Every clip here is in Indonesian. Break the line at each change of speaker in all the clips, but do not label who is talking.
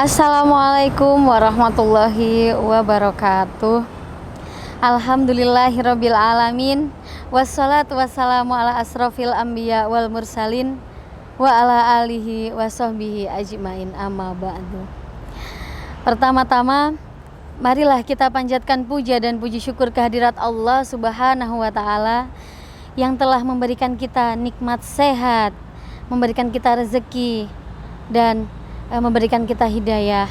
Assalamualaikum warahmatullahi wabarakatuh. Alhamdulillahirabbil alamin. Wassalatu wassalamu ala asrofil anbiya wal mursalin wa ala alihi wa sahbihi ajmain, amma ba'du. Pertama-tama, marilah kita panjatkan puja dan puji syukur kehadirat Allah Subhanahu wa taala yang telah memberikan kita nikmat sehat, memberikan kita rezeki dan memberikan kita hidayah,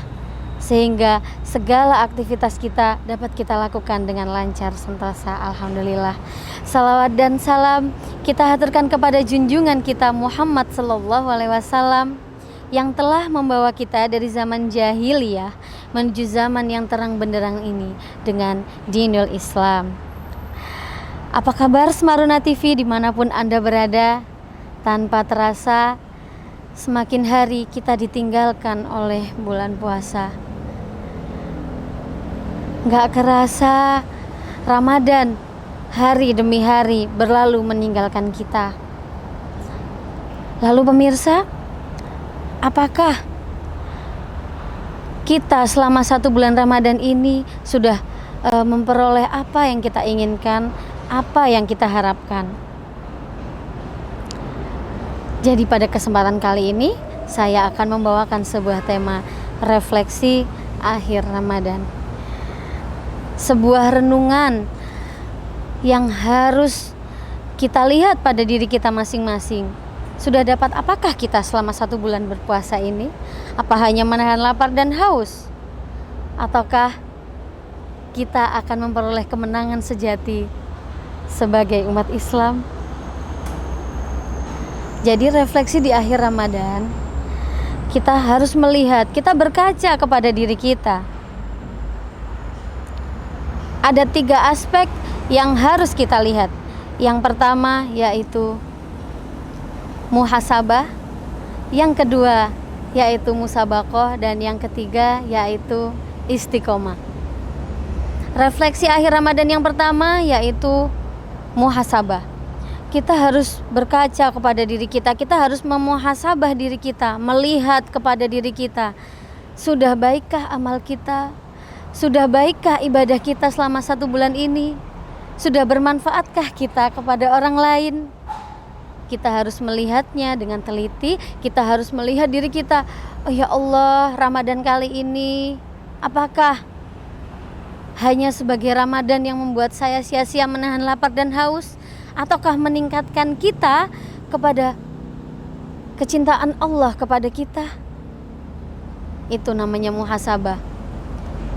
sehingga segala aktivitas kita dapat kita lakukan dengan lancar sentosa. Alhamdulillah. Salawat dan salam kita haturkan kepada junjungan kita Muhammad sallallahu alaihi wasallam yang telah membawa kita dari zaman jahiliyah menuju zaman yang terang benderang ini dengan dinul Islam. Apa kabar Semaruna TV dimanapun Anda berada? Tanpa terasa semakin hari kita ditinggalkan oleh bulan puasa. Gak kerasa Ramadan hari demi hari berlalu meninggalkan kita. Lalu pemirsa, apakah kita selama 1 bulan Ramadan ini sudah memperoleh apa yang kita inginkan, apa yang kita harapkan? Jadi pada kesempatan kali ini saya akan membawakan sebuah tema refleksi akhir Ramadan. Sebuah renungan yang harus kita lihat pada diri kita masing-masing. Sudah dapat apakah kita selama 1 bulan berpuasa ini? Apa hanya menahan lapar dan haus? Ataukah kita akan memperoleh kemenangan sejati sebagai umat Islam? Jadi refleksi di akhir Ramadan, kita harus melihat, kita berkaca kepada diri kita. Ada 3 aspek yang harus kita lihat. Yang pertama yaitu muhasabah, yang kedua yaitu musabaqah, dan yang ketiga yaitu istiqomah. Refleksi akhir Ramadan yang pertama yaitu muhasabah. Kita harus berkaca kepada diri kita, kita harus memuhasabah diri kita, melihat kepada diri kita. Sudah baikkah amal kita? Sudah baikkah ibadah kita selama 1 bulan ini? Sudah bermanfaatkah kita kepada orang lain? Kita harus melihatnya dengan teliti, kita harus melihat diri kita. Oh ya Allah, Ramadan kali ini apakah hanya sebagai Ramadan yang membuat saya sia-sia menahan lapar dan haus? Ataukah meningkatkan kita kepada kecintaan Allah kepada kita? Itu namanya muhasabah.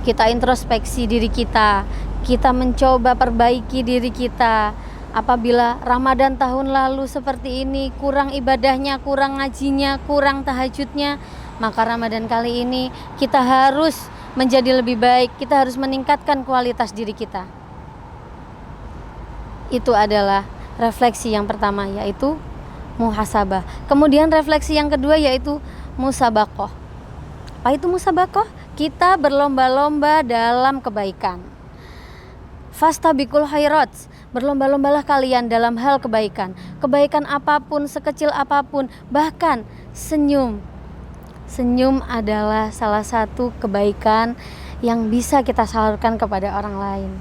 Kita introspeksi diri kita, kita mencoba perbaiki diri kita. Apabila Ramadan tahun lalu seperti ini, kurang ibadahnya, kurang ngajinya, kurang tahajudnya, maka Ramadan kali ini kita harus menjadi lebih baik, kita harus meningkatkan kualitas diri kita. Itu adalah refleksi yang pertama, yaitu muhasabah. Kemudian refleksi yang kedua yaitu musabaqah. Apa itu musabaqah? Kita berlomba-lomba dalam kebaikan. Fastabiqul khairat, berlomba-lombalah kalian dalam hal kebaikan. Kebaikan apapun, sekecil apapun, bahkan senyum. Senyum adalah salah satu kebaikan yang bisa kita salurkan kepada orang lain.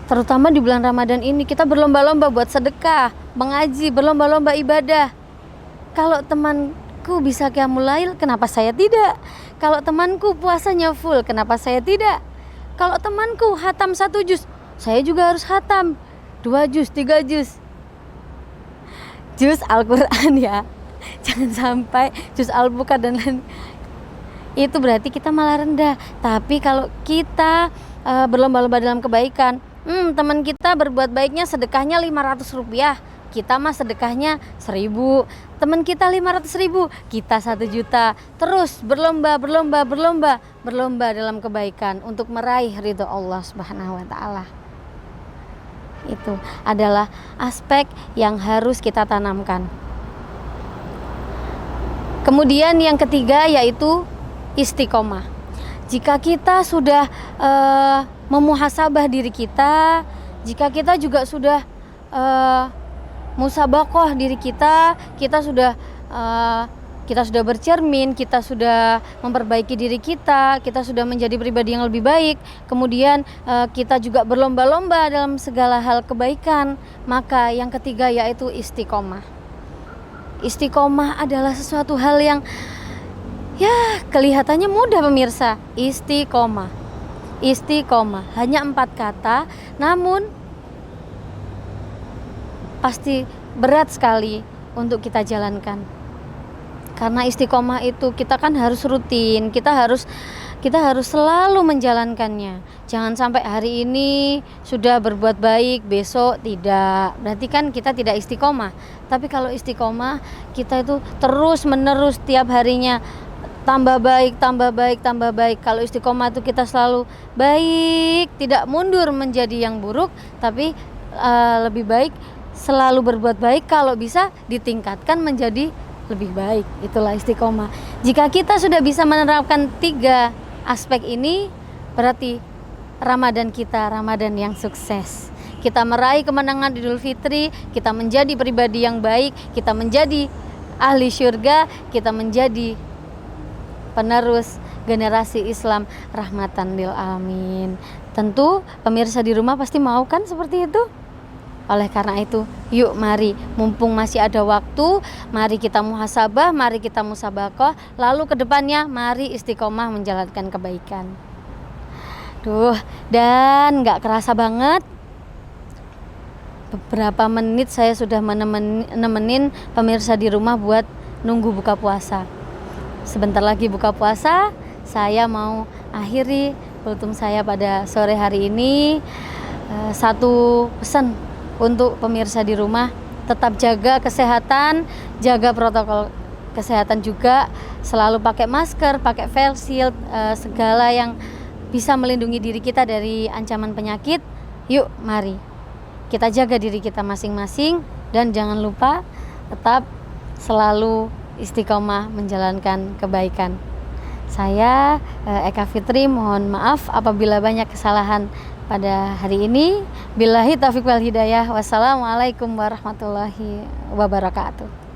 Terutama di bulan Ramadan ini kita berlomba-lomba buat sedekah, mengaji, berlomba-lomba ibadah. Kalau temanku bisa qiyamul lail, kenapa saya tidak? Kalau temanku puasanya full, kenapa saya tidak? Kalau temanku hatam 1 juz, saya juga harus hatam 2 juz, 3 juz. Juz Al-Quran ya. Jangan sampai juz Al-Buka dan lain. Itu berarti kita malah rendah. Tapi kalau kita berlomba-lomba dalam kebaikan, teman kita berbuat baiknya sedekahnya 500 rupiah, kita mah sedekahnya 1000. Teman kita 500.000, kita 1 juta. Terus berlomba dalam kebaikan untuk meraih ridho Allah Subhanahu wa taala. Itu adalah aspek yang harus kita tanamkan. Kemudian yang ketiga yaitu istiqomah. Jika kita sudah memuhasabah diri kita, jika kita juga sudah musabaqah diri kita, kita sudah kita sudah bercermin, kita sudah memperbaiki diri kita sudah menjadi pribadi yang lebih baik, kemudian kita juga berlomba-lomba dalam segala hal kebaikan, maka yang ketiga yaitu istiqomah. Istiqomah adalah sesuatu hal yang ya kelihatannya mudah pemirsa. Istiqomah hanya 4 kata, namun pasti berat sekali untuk kita jalankan. Karena istiqomah itu kita kan harus rutin, kita harus selalu menjalankannya. Jangan sampai hari ini sudah berbuat baik, besok tidak. Berarti kan kita tidak istiqomah. Tapi kalau istiqomah, kita itu terus menerus tiap harinya tambah baik. Kalau istiqomah itu kita selalu baik, tidak mundur menjadi yang buruk, tapi lebih baik selalu berbuat baik, kalau bisa ditingkatkan menjadi lebih baik. Itulah istiqomah. Jika kita sudah bisa menerapkan 3 aspek ini, berarti Ramadan kita Ramadan yang sukses. Kita meraih kemenangan Idul Fitri, kita menjadi pribadi yang baik, kita menjadi ahli syurga, kita menjadi penerus generasi Islam rahmatan lil alamin. Tentu pemirsa di rumah pasti mau kan seperti itu? Oleh karena itu, yuk mari, mumpung masih ada waktu, mari kita muhasabah, mari kita musabaqah, lalu kedepannya mari istiqomah menjalankan kebaikan. Dan gak kerasa banget, beberapa menit saya sudah nemenin pemirsa di rumah buat nunggu buka puasa. Sebentar lagi buka puasa, saya mau akhiri kultum saya pada sore hari ini. Satu pesan untuk pemirsa di rumah, tetap jaga kesehatan, jaga protokol kesehatan juga, selalu pakai masker, pakai face shield, segala yang bisa melindungi diri kita dari ancaman penyakit. Yuk mari kita jaga diri kita masing-masing, dan jangan lupa tetap selalu istiqomah menjalankan kebaikan. Saya Eka Fitri, mohon maaf apabila banyak kesalahan pada hari ini. Billahi taufiq wal hidayah. Wassalamualaikum warahmatullahi wabarakatuh.